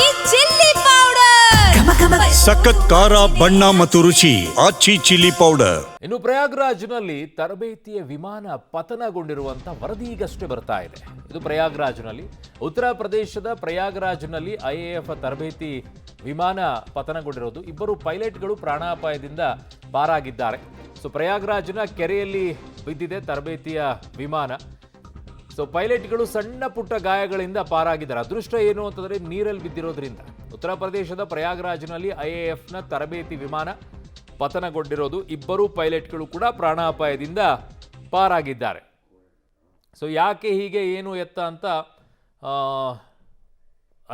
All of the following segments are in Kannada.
ಆಚಿ ಚಿಲ್ಲಿ ಪೌಡರ್ ಸಖತ್ ಖಾರ ಬಣ್ಣ ಮತ್ತು ರುಚಿ ಆಚಿ ಚಿಲ್ಲಿ ಪೌಡರ್. ಇನ್ನು ಪ್ರಯಾಗ್ರಾಜ್ನಲ್ಲಿ ತರಬೇತಿಯ ವಿಮಾನ ಪತನಗೊಂಡಿರುವಂತ ವರದಿ ಈಗಷ್ಟೇ ಬರ್ತಾ ಇದೆ. ಇದು ಪ್ರಯಾಗ್ರಾಜ್ನಲ್ಲಿ, ಉತ್ತರ ಪ್ರದೇಶದ ಪ್ರಯಾಗ್ರಾಜ್ನಲ್ಲಿ ಐಎಎಫ್ ತರಬೇತಿ ವಿಮಾನ ಪತನಗೊಂಡಿರೋದು. ಇಬ್ಬರು ಪೈಲಟ್ಗಳು ಪ್ರಾಣಾಪಾಯದಿಂದ ಪಾರಾಗಿದ್ದಾರೆ. ಸೊ ಪ್ರಯಾಗ್ರಾಜ್ನ ಕೆರೆಯಲ್ಲಿ ಬಿದ್ದಿದೆ ತರಬೇತಿಯ ವಿಮಾನ. ಸೊ ಪೈಲಟ್ಗಳು ಸಣ್ಣ ಪುಟ್ಟ ಗಾಯಗಳಿಂದ ಪಾರಾಗಿದ್ದಾರೆ. ಅದೃಷ್ಟ ಏನು ಅಂತಂದ್ರೆ ನೀರಲ್ಲಿ ಬಿದ್ದಿರೋದ್ರಿಂದ. ಉತ್ತರ ಪ್ರದೇಶದ ಪ್ರಯಾಗ್ರಾಜ್ನಲ್ಲಿ ಐಎಎಫ್ನ ತರಬೇತಿ ವಿಮಾನ ಪತನಗೊಂಡಿರೋದು. ಇಬ್ಬರು ಪೈಲಟ್ಗಳು ಕೂಡ ಪ್ರಾಣಾಪಾಯದಿಂದ ಪಾರಾಗಿದ್ದಾರೆ. ಸೊ ಯಾಕೆ ಹೀಗೆ ಏನು ಎತ್ತ ಅಂತ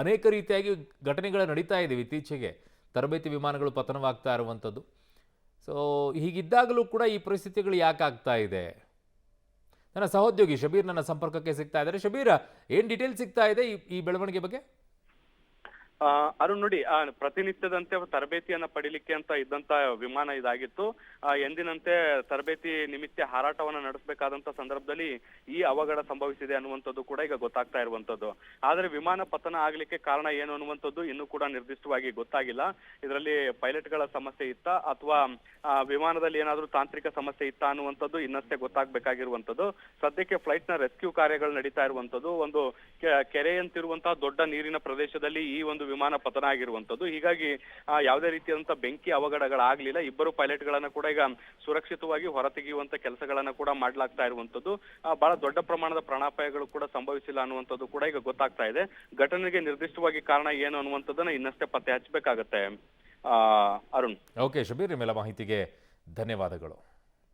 ಅನೇಕ ರೀತಿಯಾಗಿ ಘಟನೆಗಳು ನಡೀತಾ ಇದ್ದೀವಿ ಇತ್ತೀಚೆಗೆ. ತರಬೇತಿ ವಿಮಾನಗಳು ಪತನವಾಗ್ತಾ ಇರುವಂಥದ್ದು. ಸೊ ಹೀಗಿದ್ದಾಗಲೂ ಕೂಡ ಈ ಪರಿಸ್ಥಿತಿಗಳು ಯಾಕೆ ಆಗ್ತಾ ಇದೆ? ನನ್ನ ಸಹೋದ್ಯೋಗಿ ಶಬೀರ್ ನನ್ನ ಸಂಪರ್ಕಕ್ಕೆ ಸಿಗ್ತಾ ಇದ್ದಾರೆ. ಶಬೀರ್, ಏನ್ ಡೀಟೇಲ್ ಸಿಗ್ತಾ ಇದೆ ಈ ಬೆಳವಣಿಗೆ ಬಗ್ಗೆ? ಅರುಣ್ ನೋಡಿ, ಪ್ರತಿನಿತ್ಯದಂತೆ ತರಬೇತಿಯನ್ನ ಪಡಿಲಿಕ್ಕೆ ಅಂತ ಇದ್ದಂತ ವಿಮಾನ ಇದಾಗಿತ್ತು. ಎಂದಿನಂತೆ ತರಬೇತಿ ನಿಮಿತ್ತ ಹಾರಾಟವನ್ನ ನಡೆಸಬೇಕಾದಂತ ಸಂದರ್ಭದಲ್ಲಿ ಈ ಅವಘಡ ಸಂಭವಿಸಿದೆ ಅನ್ನುವಂಥದ್ದು ಕೂಡ ಈಗ ಗೊತ್ತಾಗ್ತಾ ಇರುವಂತದ್ದು. ಆದ್ರೆ ವಿಮಾನ ಪತನ ಆಗ್ಲಿಕ್ಕೆ ಕಾರಣ ಏನು ಅನ್ನುವಂಥದ್ದು ಇನ್ನೂ ಕೂಡ ನಿರ್ದಿಷ್ಟವಾಗಿ ಗೊತ್ತಾಗಿಲ್ಲ. ಇದರಲ್ಲಿ ಪೈಲಟ್ಗಳ ಸಮಸ್ಯೆ ಇತ್ತ ಅಥವಾ ವಿಮಾನದಲ್ಲಿ ಏನಾದ್ರೂ ತಾಂತ್ರಿಕ ಸಮಸ್ಯೆ ಇತ್ತ ಅನ್ನುವಂಥದ್ದು ಇನ್ನಷ್ಟೇ ಗೊತ್ತಾಗ್ಬೇಕಾಗಿರುವಂತದ್ದು. ಸದ್ಯಕ್ಕೆ ಫ್ಲೈಟ್ ನ ರೆಸ್ಕ್ಯೂ ಕಾರ್ಯಗಳು ನಡೀತಾ ಇರುವಂತದ್ದು. ಒಂದು ಕೆರೆಯಂತಿರುವಂತಹ ದೊಡ್ಡ ನೀರಿನ ಪ್ರದೇಶದಲ್ಲಿ ಈ ಒಂದು ವಿಮಾನ ಪತನ ಆಗಿರುವಂತದ್ದು. ಹೀಗಾಗಿ ಯಾವುದೇ ರೀತಿಯಾದಂತಹ ಬೆಂಕಿ ಅವಘಡಗಳಾಗ್ಲಿಲ್ಲ. ಇಬ್ಬರು ಪೈಲಟ್ಗಳನ್ನ ಕೂಡ ಈಗ ಸುರಕ್ಷಿತವಾಗಿ ಹೊರತೆಗೆಯುವಂತ ಕೆಲಸಗಳನ್ನ ಕೂಡ ಮಾಡ್ಲಾಗ್ತಾ ಇರುವಂತದ್ದು. ಬಹಳ ದೊಡ್ಡ ಪ್ರಮಾಣದ ಪ್ರಾಣಾಪಾಯಗಳು ಕೂಡ ಸಂಭವಿಸಿಲ್ಲ ಅನ್ನುವಂಥದ್ದು ಕೂಡ ಈಗ ಗೊತ್ತಾಗ್ತಾ ಇದೆ. ಘಟನೆಗೆ ನಿರ್ದಿಷ್ಟವಾಗಿ ಕಾರಣ ಏನು ಅನ್ನುವಂಥದ್ದನ್ನ ಇನ್ನಷ್ಟೇ ಪತ್ತೆ ಹಚ್ಚಬೇಕಾಗತ್ತೆ. ಅರುಣ್. ಓಕೆ ಶಬೀರ್, ನಿಮ್ಮೆಲ್ಲ ಮಾಹಿತಿಗೆ ಧನ್ಯವಾದಗಳು.